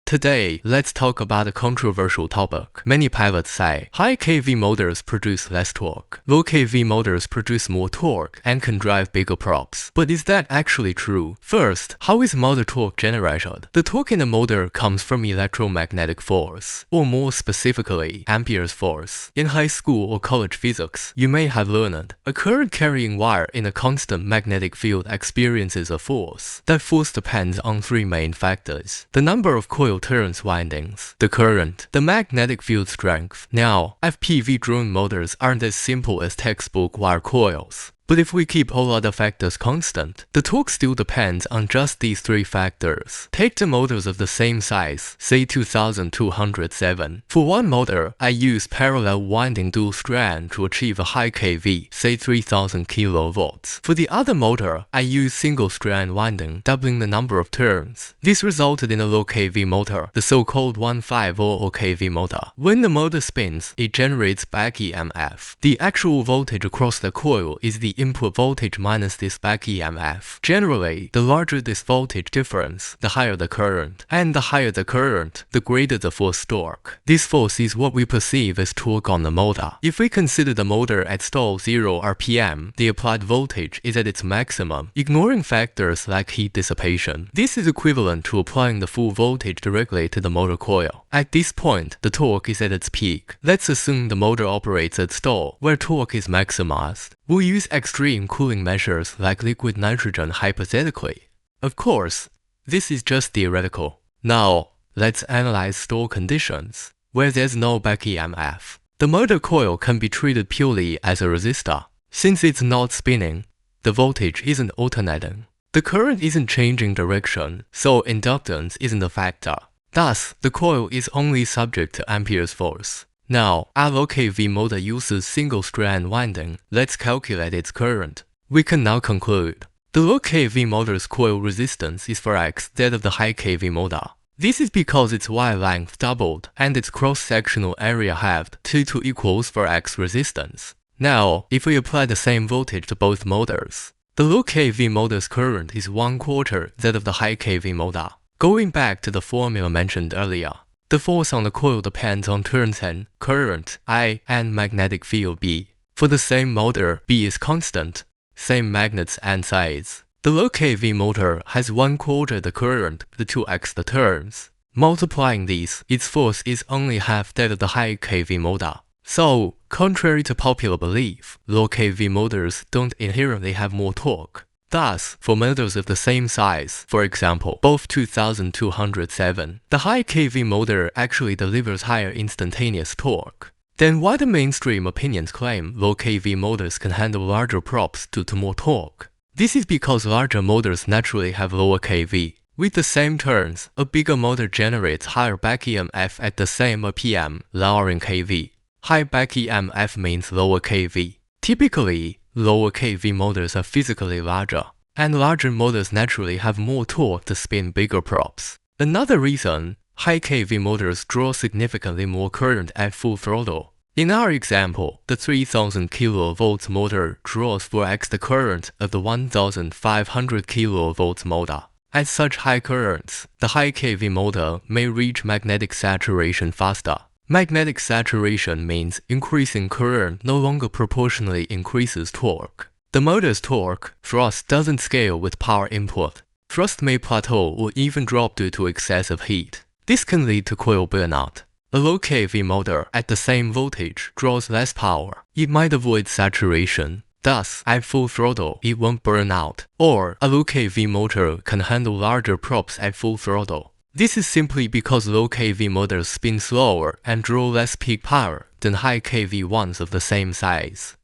Today, let's talk about a controversial topic. Many pilots say high kV motors produce less torque, low kV motors produce more torque and can drive bigger props. But is that actually true? First, how is motor torque generated? The torque in a motor comes from electromagnetic force, or more specifically, Ampere's force. In high school or college physics, you may have learned a current-carrying wire in a constant magnetic field experiences a force. That force depends on three main factors: the number of coil turns windings, the current, the magnetic field strength. Now, FPV drone motors aren't as simple as textbook wire coils. But if we keep all other factors constant, the torque still depends on just these three factors. Take the motors of the same size, say 2207. For one motor, I use parallel winding dual strand to achieve a high kV, say 3000 kV. For the other motor, I use single strand winding, doubling the number of turns. This resulted in a low kV motor, the so-called 150 kV motor. When the motor spins, it generates back EMF. The actual voltage across the coil is the input voltage minus this back EMF. Generally, the larger this voltage difference, the higher the current. And the higher the current, the greater the force torque. This force is what we perceive as torque on the motor. If we consider the motor at stall 0 RPM, the applied voltage is at its maximum, ignoring factors like heat dissipation. This is equivalent to applying the full voltage directly to the motor coil. At this point, the torque is at its peak. Let's assume the motor operates at stall, where torque is maximized. We'll use extreme cooling measures like liquid nitrogen hypothetically. Of course, this is just theoretical. Now, let's analyze stall conditions, where there's no back EMF. The motor coil can be treated purely as a resistor. Since it's not spinning, the voltage isn't alternating. The current isn't changing direction, so inductance isn't a factor. Thus, the coil is only subject to Ampere's force. Now, our low kV motor uses single-strand winding. Let's calculate its current. We can now conclude the low kV motor's coil resistance is for X that of the high kV motor. This is because its wire length doubled and its cross-sectional area halved, 2 equals for X resistance. Now, if we apply the same voltage to both motors, the low kV motor's current is 1/4 that of the high kV motor. Going back to the formula mentioned earlier, the force on the coil depends on turns N, current I, and magnetic field B. For the same motor, B is constant, same magnets and size. The low kV motor has 1/4 the current, the 2x the turns. Multiplying these, its force is only half that of the high kV motor. So, contrary to popular belief, low kV motors don't inherently have more torque. Thus, for motors of the same size, for example, both 2207, the high kV motor actually delivers higher instantaneous torque. Then why do mainstream opinions claim low kV motors can handle larger props due to more torque? This is because larger motors naturally have lower kV. With the same turns, a bigger motor generates higher back EMF at the same RPM, lowering kV. High back EMF means lower kV. Typically, lower kV motors are physically larger, and larger motors naturally have more torque to spin bigger props. Another reason, high kV motors draw significantly more current at full throttle. In our example, the 3000 kV motor draws 4x the current of the 1500 kV motor. At such high currents, the high kV motor may reach magnetic saturation faster. Magnetic saturation means increasing current no longer proportionally increases torque. The motor's torque, thrust, doesn't scale with power input. Thrust may plateau or even drop due to excessive heat. This can lead to coil burnout. A low kV motor at the same voltage draws less power. It might avoid saturation. Thus, at full throttle, it won't burn out. Or, a low kV motor can handle larger props at full throttle. This is simply because low kV motors spin slower and draw less peak power than high kV ones of the same size.